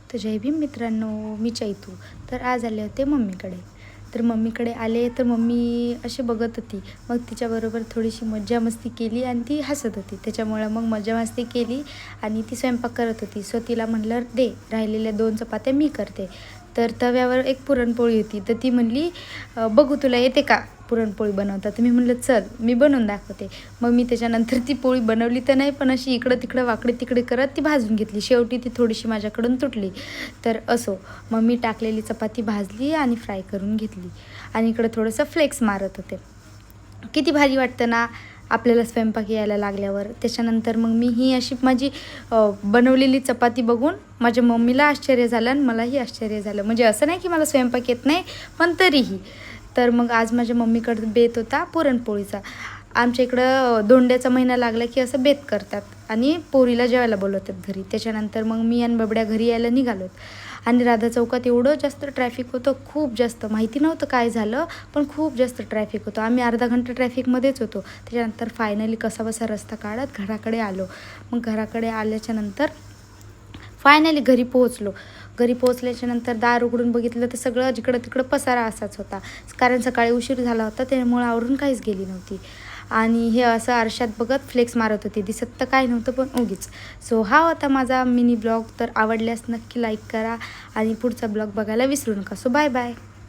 तर जय भीम मित्रांनो, मी चैतू. तर आज आले होते मम्मीकडे. तर मम्मीकडे आले तर मम्मी असे बघत होती. मग तिच्याबरोबर थोडीशी मज्जा मस्ती केली आणि ती हसत होती. त्याच्यामुळं मग मज्जा मस्ती केली आणि ती स्वयंपाक करत होती. सो तिला म्हणलं दे, राहिलेल्या 2 चपात्या मी करते. तर तव्यावर एक पुरणपोळी होती. तर ती म्हणली बघू तुला येते का पुरणपोळी बनवता. तर मी म्हणलं चल मी बनवून दाखवते. मग मी त्याच्यानंतर ती पोळी बनवली तर नाही, पण अशी इकडं तिकडं वाकडे तिकडे करत ती भाजून घेतली. शेवटी ती थोडीशी माझ्याकडून तुटली. तर असो, मग मी टाकलेली चपाती भाजली आणि फ्राय करून घेतली आणि इकडं थोडंसं फ्लेक्स मारत होते. किती भारी वाटतं ना आपल्याला स्वयंपाक यायला लागल्यावर. त्याच्यानंतर मग मी ही अशी माझी बनवलेली चपाती बघून माझ्या मम्मीला आश्चर्य झालं आणि मलाही आश्चर्य झालं. म्हणजे असं नाही की मला स्वयंपाक येत नाही, पण तरीही. तर मग आज माझ्या मम्मीकडं बेत होता पुरणपोळीचा. आमच्या इकडं धोंड्याचा महिना लागला की असं बेत करतात आणि पोरीला जेवायला बोलवतात घरी. त्याच्यानंतर मग मी आणि बबड्या घरी यायला निघालोत आणि राधा चौकात एवढं जास्त ट्रॅफिक होतं, खूप जास्त. माहिती नव्हतं काय झालं, पण खूप जास्त ट्रॅफिक होतं. आम्ही अर्धा घंटा ट्रॅफिकमध्येच होतो. त्याच्यानंतर फायनली कसाबसा रस्ता काढत घराकडे आलो. मग घराकडे आल्याच्यानंतर फायनली घरी पोहोचलो. घरी पोहोचल्याच्यानंतर दार उघडून बघितलं तर सगळं जिकडं तिकडं पसारा असाच होता. कारण सकाळी उशीर झाला होता, त्यामुळे आवरून काहीच गेली नव्हती. आणि हे असं आरशात बघत फ्लेक्स मारत होती. दिसत तर काय नव्हतं, पण उगीच. सो हा होता माझा मिनी ब्लॉग. तर आवडल्यास नक्की लाईक करा आणि पुढचा ब्लॉग बघायला विसरू नका. So bye bye.